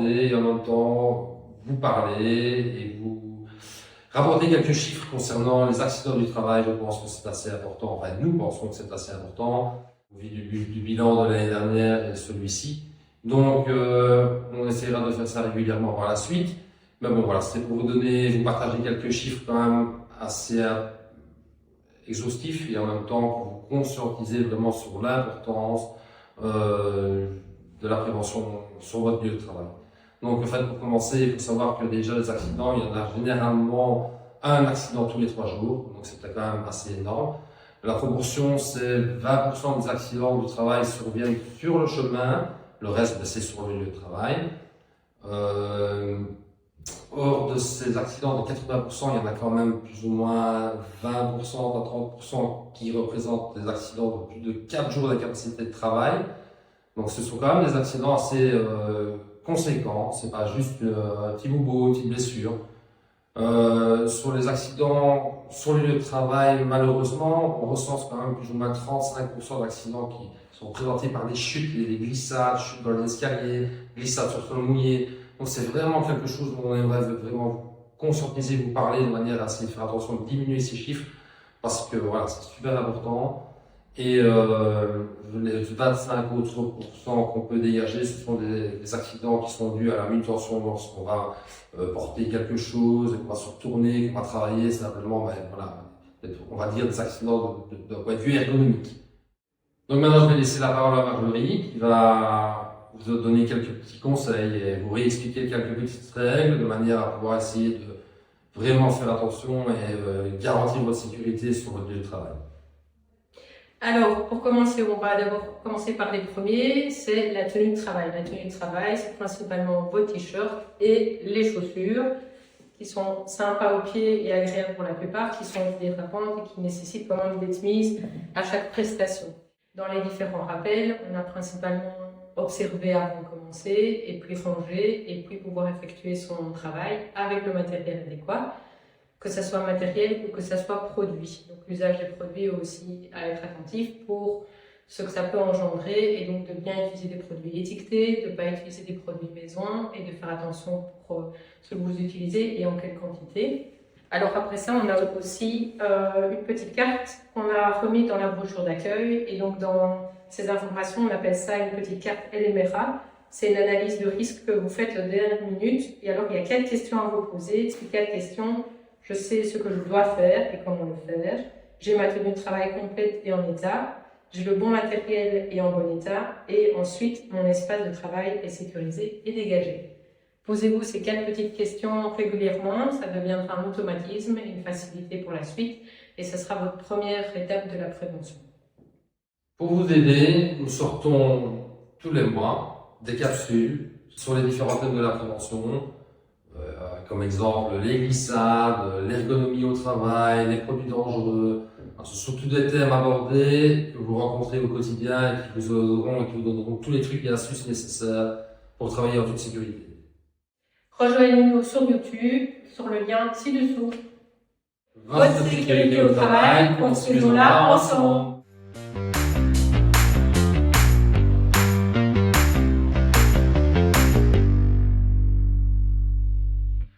présenter et en même temps vous parler et vous rapporter quelques chiffres concernant les accidents du travail. Je pense que c'est assez important, enfin nous pensons que c'est assez important au vu du bilan de l'année dernière et celui-ci. Donc on essaiera de faire ça régulièrement par la suite. Mais bon voilà, c'était pour vous partager quelques chiffres quand même assez exhaustifs et en même temps pour vous conscientiser vraiment sur l'importance de la prévention sur votre lieu de travail. Donc en fait, pour commencer, il faut savoir que déjà les accidents, il y en a généralement un accident tous les 3 jours, donc c'est quand même assez énorme. La proportion, c'est 20% des accidents du travail surviennent sur le chemin, le reste c'est sur le lieu de travail. Hors de ces accidents de 80%, il y en a quand même plus ou moins 20% à 30% qui représentent des accidents de plus de 4 jours d'incapacité de travail. Donc ce sont quand même des accidents assez conséquents, c'est pas juste un petit bobo, une petite blessure. Sur les accidents sur le lieu de travail, malheureusement, on recense quand même plus ou moins 35% d'accidents qui sont présentés par des chutes, des glissades, chutes dans les escaliers, glissades sur sol mouillé. Donc c'est vraiment quelque chose où on aimerait vraiment vous conscientiser, vous parler de manière à essayer de faire attention, de diminuer ces chiffres, parce que voilà, c'est super important. Et les 25 autres pourcents qu'on peut dégager, ce sont des accidents qui sont dus à la manutention lorsqu'on va porter quelque chose, qu'on va se retourner, qu'on va travailler, simplement, ben, voilà, on va dire des accidents d'un point de vue ergonomique. Donc maintenant, je vais laisser la parole à Marjorie qui va vous donner quelques petits conseils et vous réexpliquer quelques petites règles de manière à pouvoir essayer de vraiment faire attention et garantir votre sécurité sur votre lieu de travail. Alors, pour commencer, on va d'abord commencer par les premiers, c'est la tenue de travail. La tenue de travail, c'est principalement vos t-shirts et les chaussures qui sont sympas aux pieds et agréables pour la plupart, qui sont dérapantes et qui nécessitent quand même d'être mises à chaque prestation. Dans les différents rappels, on a principalement observé avant de commencer, et puis ranger, et puis pouvoir effectuer son travail avec le matériel adéquat, que ce soit matériel ou que ce soit produit. Donc l'usage des produits aussi à être attentif pour ce que ça peut engendrer, et donc de bien utiliser des produits étiquetés, de ne pas utiliser des produits maison, et de faire attention pour ce que vous utilisez et en quelle quantité. Alors après ça, on a aussi une petite carte qu'on a remise dans la brochure d'accueil, et donc dans ces informations, on appelle ça une petite carte LMRA. C'est une analyse de risque que vous faites la dernière minute, et alors il y a 4 questions à vous poser. Ces 4 questions: je sais ce que je dois faire et comment le faire, j'ai ma tenue de travail complète et en état, j'ai le bon matériel et en bon état, et ensuite mon espace de travail est sécurisé et dégagé. Posez-vous ces 4 petites questions régulièrement, ça deviendra un automatisme et une facilité pour la suite, et ce sera votre première étape de la prévention. Pour vous aider, nous sortons tous les mois des capsules sur les différents thèmes de la prévention, comme exemple les glissades, l'ergonomie au travail, les produits dangereux. Ce sont tous des thèmes abordés que vous rencontrez au quotidien et qui vous donneront tous les trucs et astuces nécessaires pour travailler en toute sécurité. Rejoignez-nous sur YouTube, sur le lien ci-dessous. Votre sécurité au travail, construisons-la ensemble.